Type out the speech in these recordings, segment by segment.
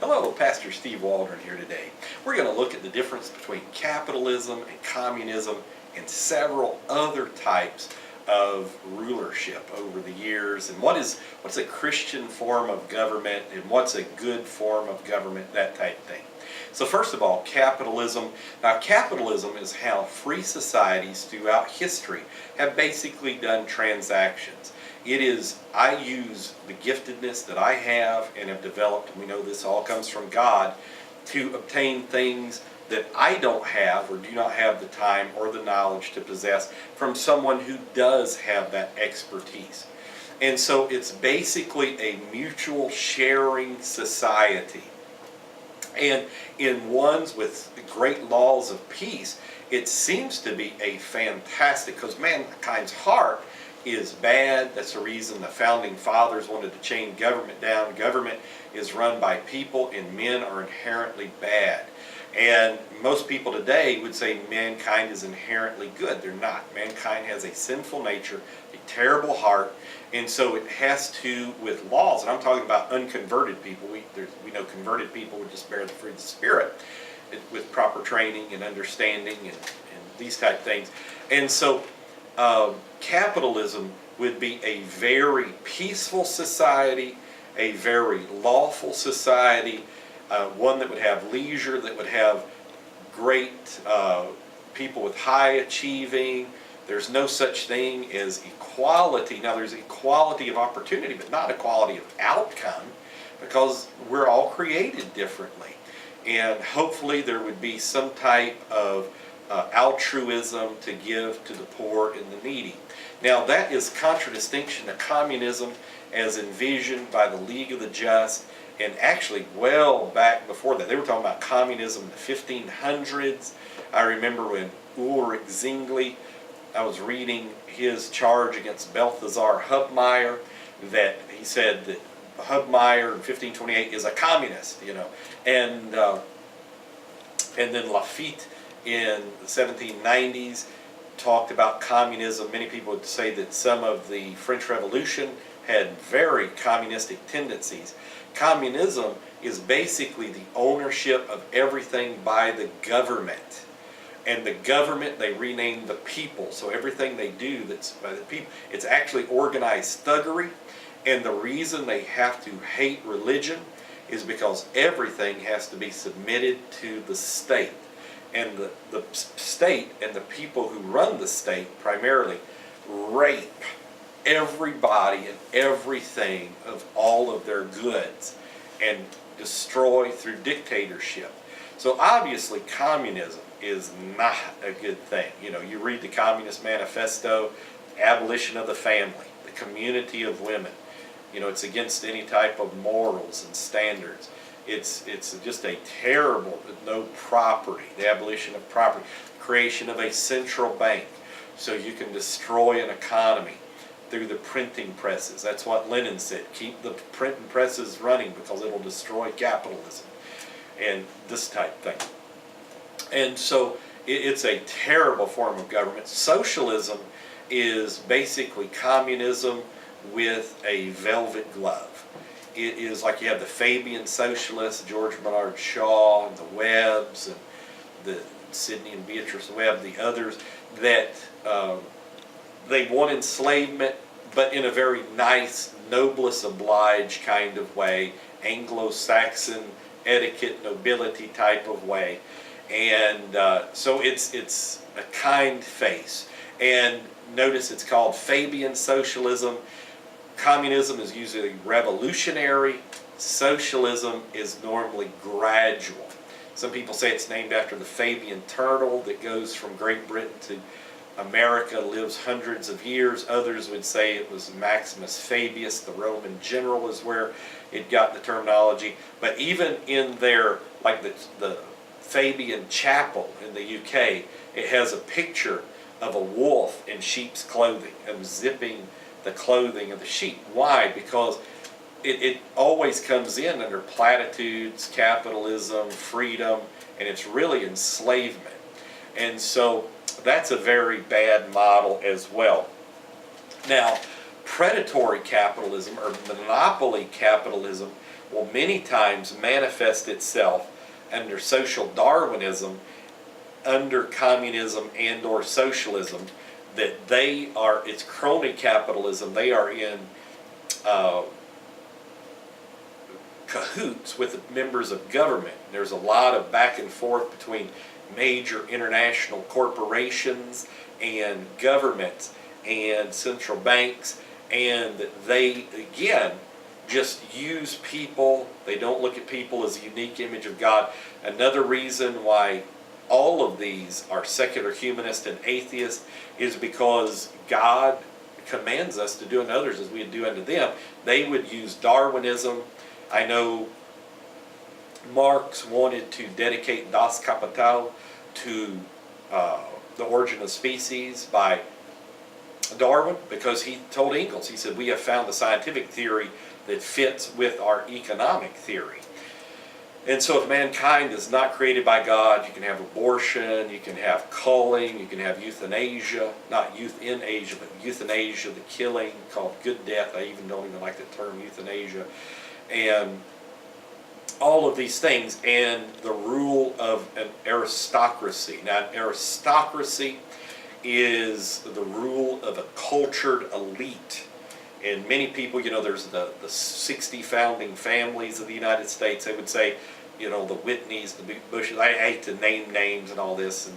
Hello, Pastor Steve Waldron here today. We're going to look at the difference between capitalism and communism and several other types of rulership over the years, and what's a Christian form of government and what's a good form of government, that type of thing. So first of all, capitalism. Now capitalism is how free societies throughout history have basically done transactions. It is, I use the giftedness that I have and have developed, and we know this all comes from God, to obtain things that I don't have or do not have the time or the knowledge to possess from someone who does have that expertise. And so it's basically a mutual sharing society. And in ones with great laws of peace, it seems to be a fantastic, because mankind's heart is bad. That's the reason the founding fathers wanted to chain government down. Government is run by people, and men are inherently bad. And most people today would say mankind is inherently good. They're not. Mankind has a sinful nature, a terrible heart, and so it has to, with laws, and I'm talking about unconverted people. We know converted people would just bear the fruit of the Spirit with proper training and understanding and these type of things. And so capitalism would be a very peaceful society, a very lawful society, one that would have leisure, that would have great people with high achieving. There's no such thing as equality. Now there's equality of opportunity, but not equality of outcome, because we're all created differently. And hopefully there would be some type of altruism to give to the poor and the needy. Now that is contradistinction to communism as envisioned by the League of the Just, and actually well back before that. They were talking about communism in the 1500s. I remember when Ulrich Zwingli, I was reading his charge against Balthasar Hubmaier, that he said that Hubmaier in 1528 is a communist, and then Lafitte in the 1790s talked about communism. Many people would say that some of the French Revolution had very communistic tendencies. Communism is basically the ownership of everything by the government. And the government, they rename the people. So everything they do that's by the people, it's actually organized thuggery. And the reason they have to hate religion is because everything has to be submitted to the state. And the state and the people who run the state primarily rape everybody and everything of all of their goods and destroy through dictatorship. So obviously communism is not a good thing. You read the Communist Manifesto, abolition of the family, the community of women. It's against any type of morals and standards. It's just a terrible, no property, the abolition of property, creation of a central bank so you can destroy an economy through the printing presses. That's what Lenin said. Keep the printing presses running because it will destroy capitalism and this type thing. And so it's a terrible form of government. Socialism is basically communism with a velvet glove. It is like you have the Fabian socialists, George Bernard Shaw and the Webbs and the Sidney and Beatrice Webb, the others, that they want enslavement, but in a very nice, noblesse oblige kind of way, Anglo-Saxon etiquette, nobility type of way. And so it's a kind face. And notice it's called Fabian socialism. Communism is usually revolutionary. Socialism is normally gradual. Some people say it's named after the Fabian turtle that goes from Great Britain to America, lives hundreds of years. Others would say it was Maximus Fabius, the Roman general, is where it got the terminology. But even in their, like the Fabian chapel in the UK, it has a picture of a wolf in sheep's clothing, unzipping the clothing of the sheep. Why? Because it always comes in under platitudes, capitalism, freedom, and it's really enslavement. And so that's a very bad model as well. Now, predatory capitalism or monopoly capitalism will many times manifest itself under social Darwinism, under communism and or socialism, that they are, it's crony capitalism, they are in cahoots with the members of government. There's a lot of back and forth between major international corporations and governments and central banks, and they, again, just use people. They don't look at people as a unique image of God. Another reason why all of these are secular humanist and atheist is because God commands us to do unto others as we would do unto them. They would use Darwinism. I know Marx wanted to dedicate Das Kapital to the origin of species by Darwin, because he told Engels, he said, we have found a scientific theory that fits with our economic theory. And so if mankind is not created by God, you can have abortion, you can have culling, you can have euthanasia, not youth in Asia, but euthanasia, the killing, called good death. I don't even like the term euthanasia. And all of these things, and the rule of an aristocracy. Now, an aristocracy is the rule of a cultured elite. And many people, there's the 60 founding families of the United States. They would say, the Whitneys, the Bushes, I hate to name names and all this, and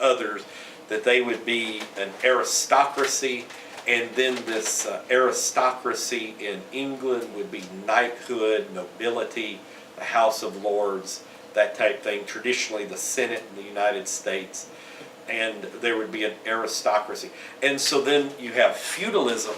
others, that they would be an aristocracy. And then this aristocracy in England would be knighthood, nobility, the House of Lords, that type thing. Traditionally, the Senate in the United States. And there would be an aristocracy. And so then you have feudalism,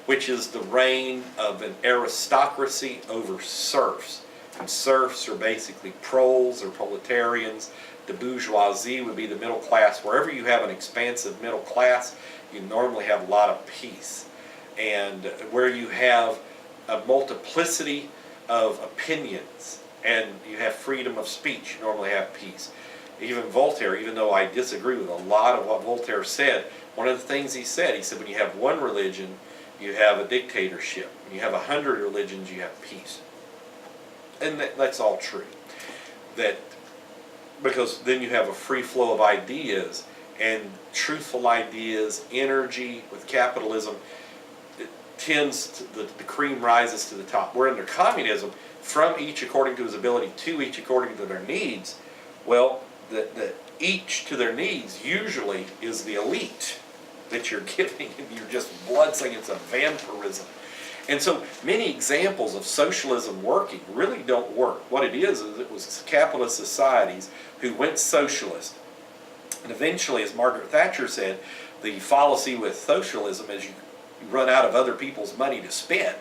which is the reign of an aristocracy over serfs. And serfs are basically proles or proletarians. The bourgeoisie would be the middle class. Wherever you have an expansive middle class, you normally have a lot of peace. And where you have a multiplicity of opinions and you have freedom of speech, you normally have peace. Even Voltaire, even though I disagree with a lot of what Voltaire said, one of the things he said when you have one religion, you have a dictatorship. When you have 100 religions, you have peace. And that's all true. Because then you have a free flow of ideas, and truthful ideas, energy with capitalism, it tends to, the cream rises to the top. We're under communism, from each according to his ability, to each according to their needs. Well, the each to their needs usually is the elite that you're giving, and you're just blood-sucking. It's a vampirism. And so many examples of socialism working really don't work. What it is it was capitalist societies who went socialist. And eventually, as Margaret Thatcher said, the fallacy with socialism is you run out of other people's money to spend.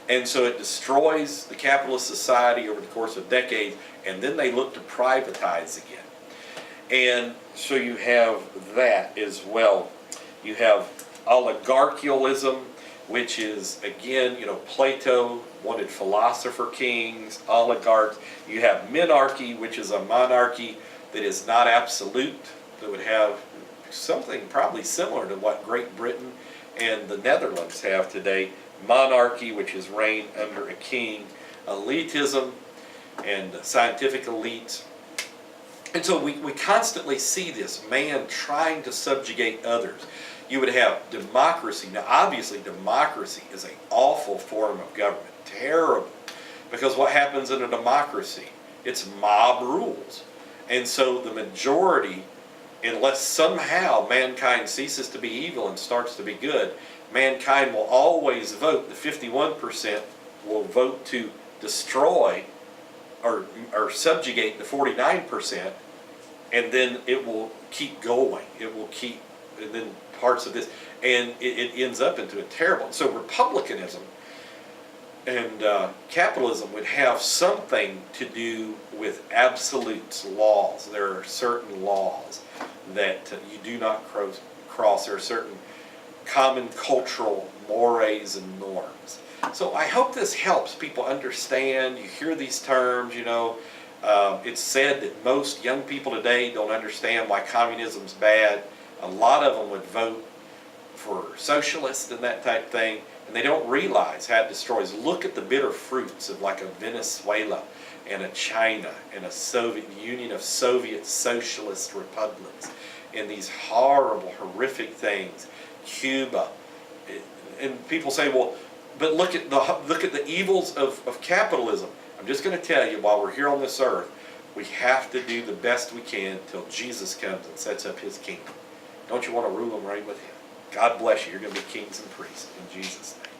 And so it destroys the capitalist society over the course of decades, and then they look to privatize again. And so you have that as well. You have oligarchialism, which is, again, Plato wanted philosopher kings, oligarchs. You have minarchy, which is a monarchy that is not absolute, that would have something probably similar to what Great Britain and the Netherlands have today. Monarchy, which is reign under a king. Elitism and scientific elites. And so we constantly see this man trying to subjugate others. You would have democracy. Now, obviously, democracy is an awful form of government. Terrible. Because what happens in a democracy? It's mob rules. And so the majority, unless somehow mankind ceases to be evil and starts to be good, mankind will always vote. The 51% will vote to destroy or subjugate the 49%, and then it will keep going. It will keep, and then parts of this, and it ends up into a terrible. So republicanism and capitalism would have something to do with absolutes, laws. There are certain laws that you do not cross. There are certain common cultural mores and norms. So I hope this helps people understand. You hear these terms, it's said that most young people today don't understand why communism's bad. A lot of them would vote for socialists and that type thing. And they don't realize how it destroys. Look at the bitter fruits of like a Venezuela and a China and a Soviet Union of Soviet socialist republics and these horrible, horrific things. Cuba. And people say, well, but look at the evils of capitalism. I'm just going to tell you, while we're here on this earth, we have to do the best we can till Jesus comes and sets up his kingdom. Don't you want to rule and reign with him? God bless you. You're going to be kings and priests in Jesus' name.